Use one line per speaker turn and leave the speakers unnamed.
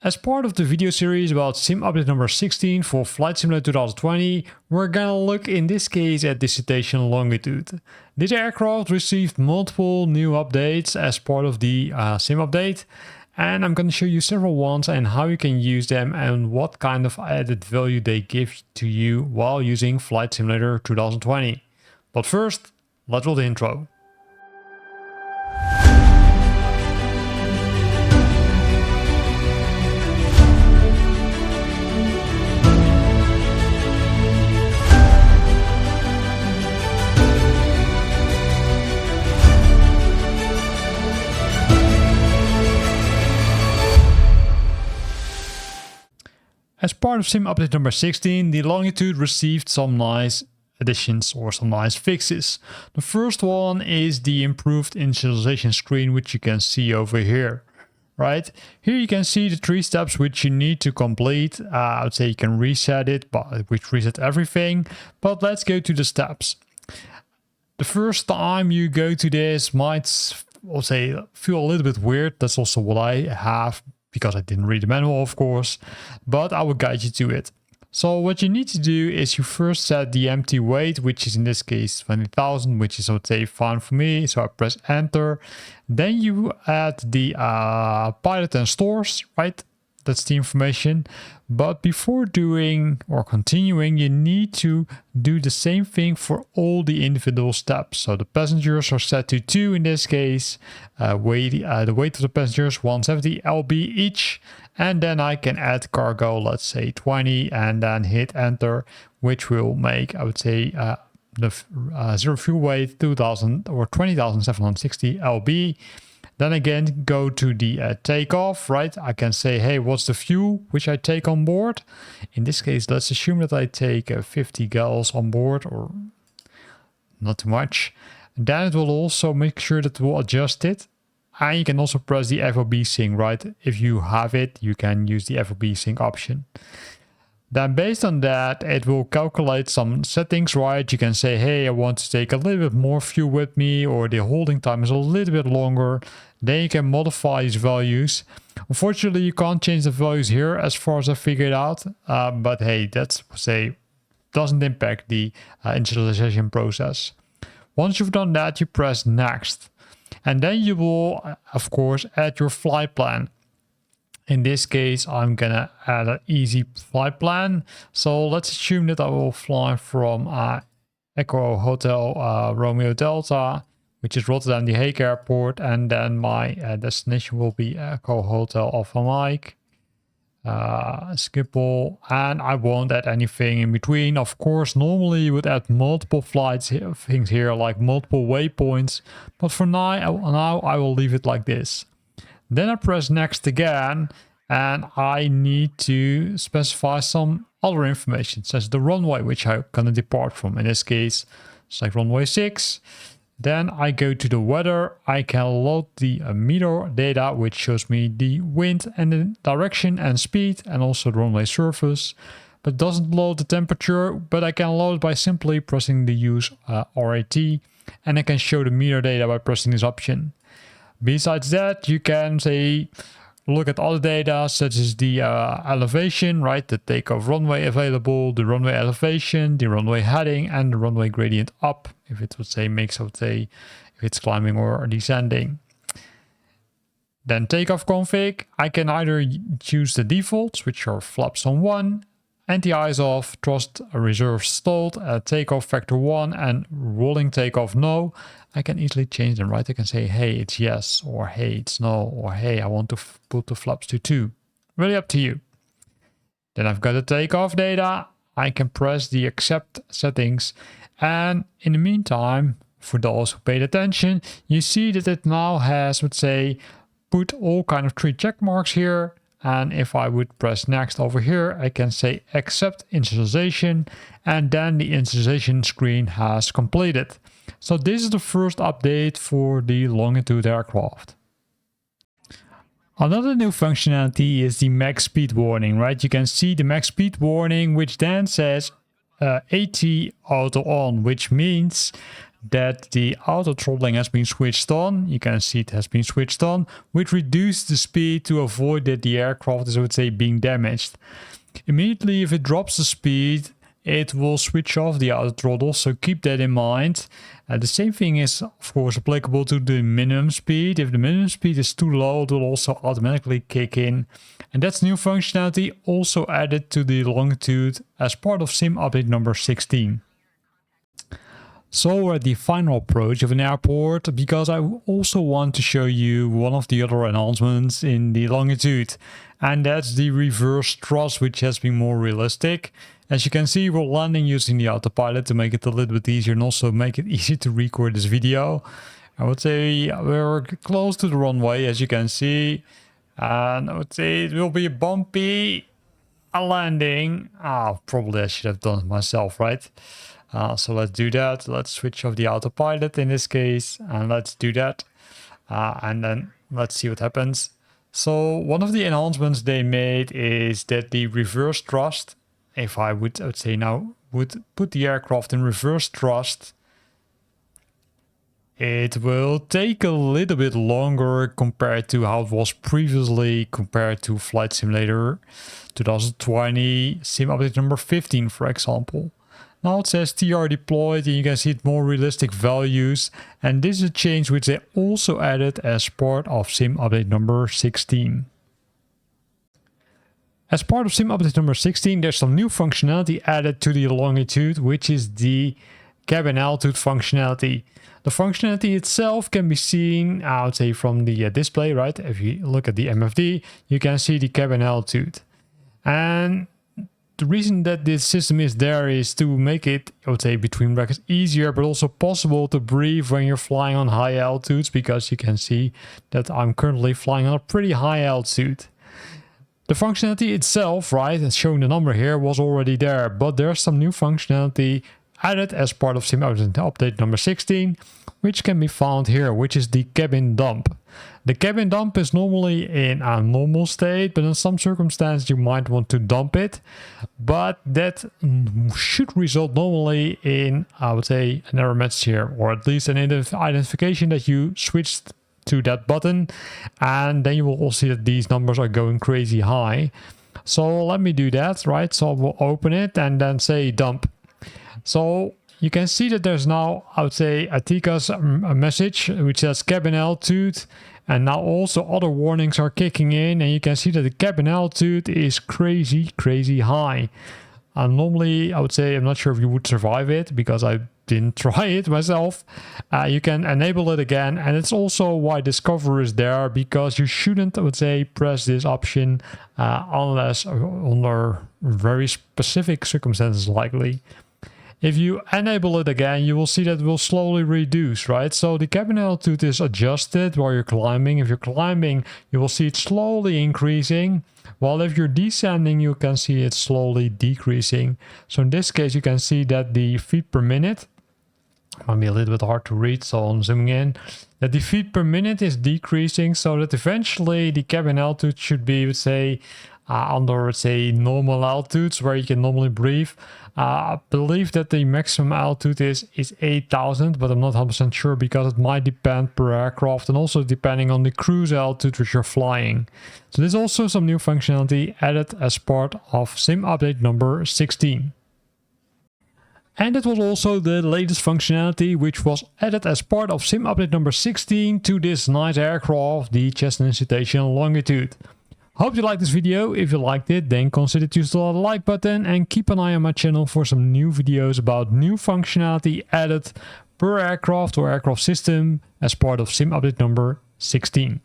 As part of the video series about sim update number 16 for Flight Simulator 2020, we're gonna look in this case at the Citation Longitude. This aircraft received multiple new updates as part of the sim update, and I'm gonna show you several ones and how you can use them and what kind of added value they give to you while using Flight Simulator 2020. But first, let's roll the intro. As part of sim update number 16, the Longitude received some nice additions or some nice fixes. The first one is the improved initialization screen, which you can see over here. Right here you can see the 3 steps which you need to complete. I would say you can reset it, but which reset everything. But let's go to the steps. The first time you go to this might, I'll say, feel a little bit weird. That's also what I have, because I didn't read the manual, of course, but I will guide you to it. So what you need to do is you first set the empty weight, which is in this case 20,000, which is, I would say, fine for me. So I press enter. Then you add the pilot and stores, right? That's the information. But before doing or continuing, you need to do the same thing for all the individual steps. So the passengers are set to 2 in this case. The weight of the passengers 170 lb each. And then I can add cargo, let's say 20, and then hit enter, which will make, I would say, the zero fuel weight 2,000 or 20,760 lb. Then again, go to the takeoff, right? I can say, hey, what's the fuel which I take on board? In this case, let's assume that I take 50 gallons on board, or not too much. Then it will also make sure that it will adjust it. And you can also press the FOB sync, right? If you have it, you can use the FOB sync option. Then based on that, it will calculate some settings, right? You can say, hey, I want to take a little bit more fuel with me, or the holding time is a little bit longer. Then you can modify these values. Unfortunately, you can't change the values here as far as I figured out. But hey, that's, say, doesn't impact the initialization process. Once you've done that, you press next. And then you will, of course, add your flight plan. In this case, I'm gonna add an easy flight plan. So let's assume that I will fly from Echo Hotel Romeo Delta, which is Rotterdam The Hague Airport, and then my destination will be Echo Hotel Alpha Mike, Schiphol, and I won't add anything in between. Of course, normally you would add multiple flights things here, like multiple waypoints, but for now I will leave it like this. Then I press next again, and I need to specify some other information, such as the runway which I'm gonna depart from. In this case, it's like runway 6. Then I go to the weather. I can load the meteor data, which shows me the wind and the direction and speed, and also the runway surface, but doesn't load the temperature. But I can load it by simply pressing the use RAT, and I can show the meteor data by pressing this option. Besides that, you can say look at other data, such as the elevation, right? The takeoff runway available, the runway elevation, the runway heading, and the runway gradient up, if it would say if it's climbing or descending. Then takeoff config, I can either choose the defaults, which are flaps on 1, anti-ice off, thrust reserve stalled, takeoff factor 1, and rolling takeoff no. I can easily change them, right? I can say, hey, it's yes, or hey, it's no, or hey, I want to put the flaps to 2. Really up to you. Then I've got the takeoff data. I can press the accept settings. And in the meantime, for those who paid attention, you see that it now has, let's say, put all kind of 3 check marks here. And if I would press next over here, I can say accept initialization, and then the initialization screen has completed. So this is the first update for the Longitude aircraft. Another new functionality is the max speed warning, right? You can see the max speed warning, which then says AT auto on, which means that the auto throttling has been switched on. You can see it has been switched on, which reduced the speed to avoid that the aircraft is, I would say, being damaged. Immediately, if it drops the speed, it will switch off the auto throttle, so keep that in mind. The same thing is, of course, applicable to the minimum speed. If the minimum speed is too low, it will also automatically kick in. And that's new functionality also added to the Longitude as part of SIM update number 16. So we're at the final approach of an airport, because I also want to show you one of the other enhancements in the Longitude, and that's the reverse thrust, which has been more realistic. As you can see, we're landing using the autopilot to make it a little bit easier and also make it easy to record this video. I would say we're close to the runway, as you can see, and I would say it will be a bumpy landing. Probably I should have done it myself, right? So let's do that. Let's switch off the autopilot in this case, and let's do that. And then let's see what happens. So one of the enhancements they made is that the reverse thrust, if I would say now, would put the aircraft in reverse thrust, it will take a little bit longer compared to how it was previously compared to Flight Simulator 2020 Sim update number 15, for example. Now it says TR deployed, and you can see it more realistic values, and this is a change which they also added as part of Sim update number 16. As part of Sim update number 16, there's some new functionality added to the Longitude, which is the cabin altitude functionality. The functionality itself can be seen, I would say, from the display, right? If you look at the MFD, you can see the cabin altitude. And the reason that this system is there is to make it, I would say, between brackets, easier, but also possible to breathe when you're flying on high altitudes, because you can see that I'm currently flying on a pretty high altitude. The functionality itself, right, as showing the number here, was already there, but there's some new functionality added as part of Sim update number 16, which can be found here, which is the cabin dump. The cabin dump is normally in a normal state, but in some circumstances you might want to dump it. But that should result normally in, I would say, an error message here, or at least an identification that you switched to that button, and then you will also see that these numbers are going crazy high. So let me do that, right? So we'll open it and then say dump. So you can see that there's now, I would say, a TCAS message which says cabin altitude, and now also other warnings are kicking in, and you can see that the cabin altitude is crazy high. And normally, I would say, I'm not sure if you would survive it because I didn't try it myself. You can enable it again, and it's also why Discover is there, because you shouldn't, I would say, press this option unless under very specific circumstances likely. If you enable it again, you will see that it will slowly reduce, right? So the cabin altitude is adjusted while you're climbing. If you're climbing, you will see it slowly increasing, while if you're descending, you can see it slowly decreasing. So in this case, you can see that the feet per minute, might be a little bit hard to read, so I'm zooming in, that the feet per minute is decreasing, so that eventually the cabin altitude should be, let's say, under, let's say, normal altitudes where you can normally breathe. I believe that the maximum altitude is 8,000, but I'm not 100% sure because it might depend per aircraft and also depending on the cruise altitude which you're flying. So there's also some new functionality added as part of Sim update number 16. And it was also the latest functionality which was added as part of Sim update number 16 to this nice aircraft, the Cessna Citation Longitude. Hope you liked this video. If you liked it, then consider to use the like button and keep an eye on my channel for some new videos about new functionality added per aircraft or aircraft system as part of Sim update number 16.